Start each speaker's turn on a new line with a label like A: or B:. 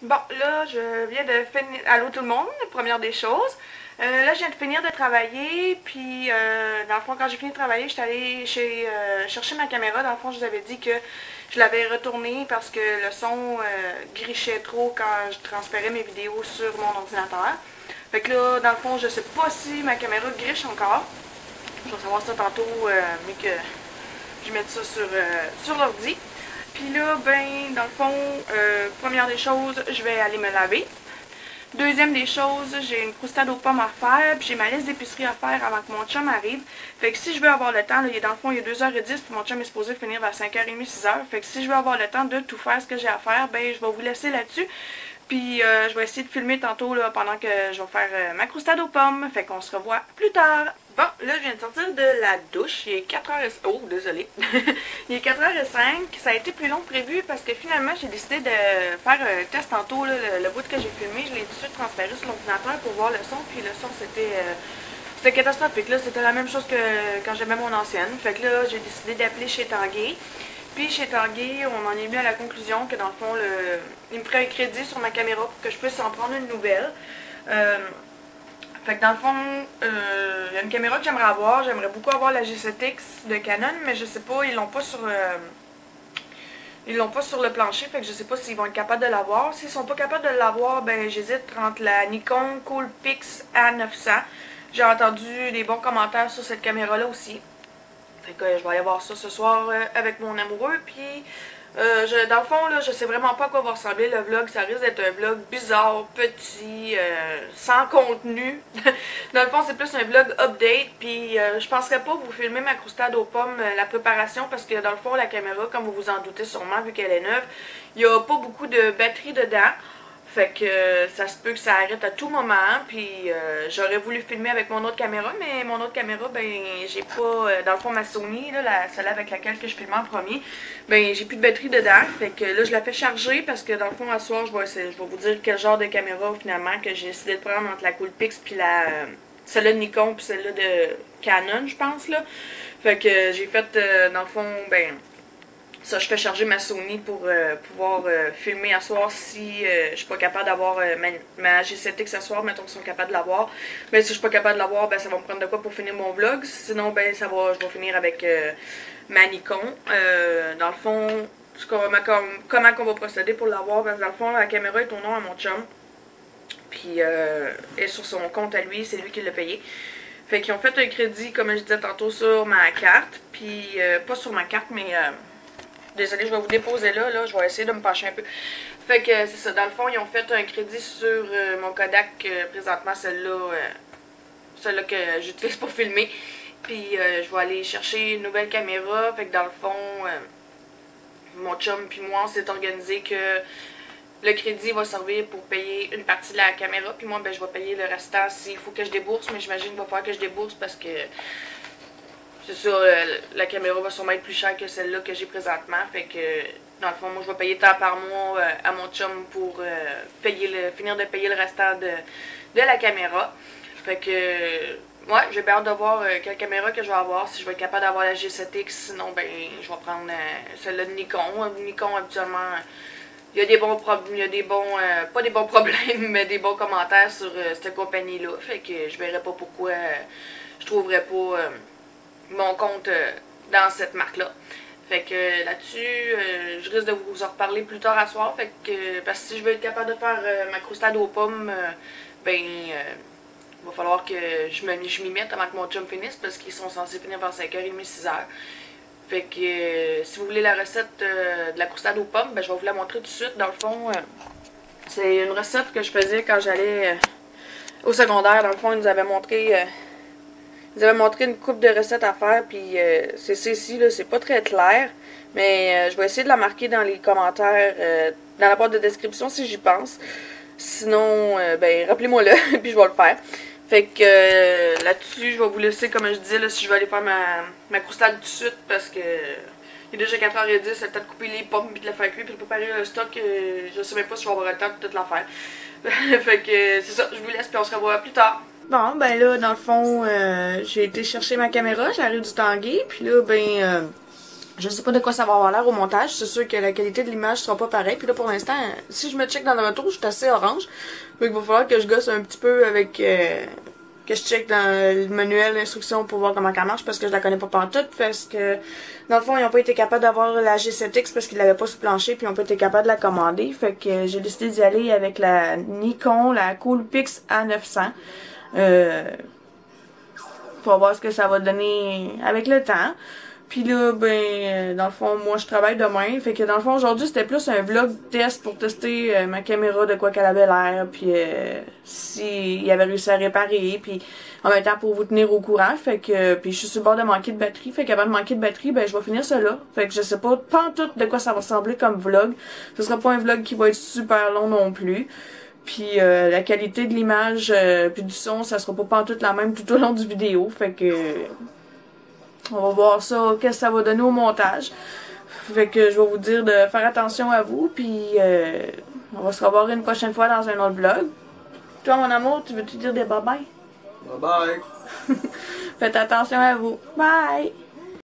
A: Bon, là, je viens de finir. Allô tout le monde, première des choses. Là, je viens de finir de travailler, puis dans le fond, quand j'ai fini de travailler, j'étais allée chercher ma caméra. Dans le fond, je vous avais dit que je l'avais retournée parce que le son grichait trop quand je transférais mes vidéos sur mon ordinateur. Fait que là, dans le fond, je sais pas si ma caméra griche encore. Je vais savoir ça tantôt, mais que je mette ça sur l'ordi. Puis là, ben, dans le fond, première des choses, je vais aller me laver. Deuxième des choses, j'ai une croustade aux pommes à faire, puis j'ai ma liste d'épicerie à faire avant que mon chum arrive. Fait que si je veux avoir le temps, là, dans le fond, il est 2h10, puis mon chum est supposé finir vers 5h30, 6h. Fait que si je veux avoir le temps de tout faire ce que j'ai à faire, ben, je vais vous laisser là-dessus. Puis je vais essayer de filmer tantôt là, pendant que je vais faire ma croustade aux pommes. Fait qu'on se revoit plus tard. Bon, là, je viens de sortir de la douche. Il est 4h... Oh, désolé. Il est 4h05. Ça a été plus long que prévu parce que finalement, j'ai décidé de faire un test tantôt. Là, le bout que j'ai filmé, je l'ai tout de suite transféré sur l'ordinateur pour voir le son. Puis le son, c'était catastrophique. Là, c'était la même chose que quand j'avais mon ancienne. Fait que là, j'ai décidé d'appeler chez Tanguay. Puis chez Tanguay, on en est venu à la conclusion que dans le fond, il me ferait un crédit sur ma caméra pour que je puisse en prendre une nouvelle. Fait que dans le fond, il y a une caméra que j'aimerais avoir. J'aimerais beaucoup avoir la G7X de Canon, mais je sais pas, ils l'ont pas sur le plancher, fait que je sais pas s'ils vont être capables de l'avoir. S'ils sont pas capables de l'avoir, ben j'hésite entre la Nikon Coolpix A900. J'ai entendu des bons commentaires sur cette caméra-là aussi. Fait que je vais aller voir ça ce soir avec mon amoureux. Puis, dans le fond, là, je sais vraiment pas à quoi va ressembler le vlog. Ça risque d'être un vlog bizarre, petit, sans contenu. Dans le fond, c'est plus un vlog update. Puis, je penserais pas vous filmer ma croustade aux pommes, la préparation, parce que dans le fond, la caméra, comme vous vous en doutez sûrement, vu qu'elle est neuve, il y a pas beaucoup de batterie dedans. Fait que ça se peut que ça arrête à tout moment, puis j'aurais voulu filmer avec mon autre caméra, mais mon autre caméra, ben j'ai pas, dans le fond ma Sony, là, celle avec laquelle que je filmais en premier, ben j'ai plus de batterie dedans, fait que là je la fais charger parce que dans le fond à soir je vais vous dire quel genre de caméra finalement que j'ai décidé de prendre entre la Coolpix puis celle-là de Nikon puis celle-là de Canon je pense là. Fait que j'ai fait dans le fond, ben... Ça, je fais charger ma Sony pour pouvoir filmer à soir si je suis pas capable d'avoir ma G7X à soir, mettons qu'ils sont capables de l'avoir. Mais si je suis pas capable de l'avoir, ben ça va me prendre de quoi pour finir mon vlog. Sinon, ben je vais finir avec ma Nikon. Dans le fond, comment on va procéder pour l'avoir, parce que dans le fond, la caméra est au nom à mon chum. Puis, est sur son compte à lui, c'est lui qui l'a payé. Fait qu'ils ont fait un crédit, comme je disais tantôt, sur ma carte. Puis, pas sur ma carte, mais... Désolée, je vais vous déposer là, je vais essayer de me pencher un peu. Fait que c'est ça, dans le fond, ils ont fait un crédit sur mon Kodak, présentement celle-là que j'utilise pour filmer. Puis je vais aller chercher une nouvelle caméra, fait que dans le fond, mon chum puis moi, on s'est organisé que le crédit va servir pour payer une partie de la caméra, puis moi, ben je vais payer le restant s'il faut que je débourse, mais j'imagine qu'il va falloir que je débourse parce que... C'est ça, la caméra va sûrement être plus chère que celle-là que j'ai présentement. Fait que, dans le fond, moi, je vais payer tant par mois à mon chum pour finir de payer le restant de la caméra. Fait que, ouais, j'ai bien hâte de voir quelle caméra que je vais avoir. Si je vais être capable d'avoir la G7X, sinon, ben, je vais prendre celle-là de Nikon. Nikon, habituellement, il y a des bons problèmes, pas des bons problèmes, mais des bons commentaires sur cette compagnie-là. Fait que je verrai pas pourquoi je trouverais pas... mon compte dans cette marque-là. Fait que là-dessus, je risque de vous en reparler plus tard à soir. Fait que, parce que si je veux être capable de faire ma croustade aux pommes, ben, il va falloir que je m'y mette avant que mon chum finisse, parce qu'ils sont censés finir vers 5h30, 6h. Fait que, si vous voulez la recette de la croustade aux pommes, ben, je vais vous la montrer tout de suite. Dans le fond, c'est une recette que je faisais quand j'allais au secondaire. Dans le fond, ils nous avaient montré... Ils avaient montré une coupe de recettes à faire, puis c'est ici, là, c'est pas très clair, mais je vais essayer de la marquer dans les commentaires, dans la boîte de description si j'y pense. Sinon, ben, rappelez-moi là, puis je vais le faire. Fait que là-dessus, je vais vous laisser, comme je disais, là, si je vais aller faire ma croustade tout de suite, parce que il est déjà 4h10, c'est le temps de couper les pommes, puis de la faire cuire, puis de préparer le stock, je sais même pas si je vais avoir le temps de tout la faire. Fait que c'est ça, je vous laisse, puis on se revoit plus tard. Bon, ben là, dans le fond, j'ai été chercher ma caméra, j'arrive du Tanguay, puis là, ben, Je sais pas de quoi ça va avoir l'air au montage. C'est sûr que la qualité de l'image sera pas pareille. Puis là, pour l'instant, si je me check dans le retour, je suis assez orange. Donc il va falloir que je gosse un petit peu avec... que je check dans le manuel d'instruction pour voir comment ça marche parce que je la connais pas pantoute. Parce que, dans le fond, ils ont pas été capables d'avoir la G7X parce qu'ils l'avaient pas sous plancher. Puis ils ont pas été capables de la commander. Fait que j'ai décidé d'y aller avec la Nikon, la Coolpix A900. Pour voir ce que ça va donner avec le temps. Puis là, ben, dans le fond, moi, je travaille demain. Fait que dans le fond, aujourd'hui, c'était plus un vlog test pour tester ma caméra, de quoi qu'elle avait l'air, puis s'il avait réussi à réparer, puis en même temps pour vous tenir au courant. Fait que, puis je suis sur le bord de manquer de batterie. Fait qu'avant de manquer de batterie, ben, je vais finir ça là. Fait que je sais pas tout de quoi ça va ressembler comme vlog. Ce sera pas un vlog qui va être super long non plus. Puis la qualité de l'image puis du son, ça sera pas pantoute la même tout au long du vidéo. Fait que on va voir ça, qu'est-ce que ça va donner au montage. Fait que je vais vous dire de faire attention à vous. Puis on va se revoir une prochaine fois dans un autre vlog. Toi mon amour, tu veux-tu dire des bye bye?
B: Bye bye!
A: Faites attention à vous. Bye!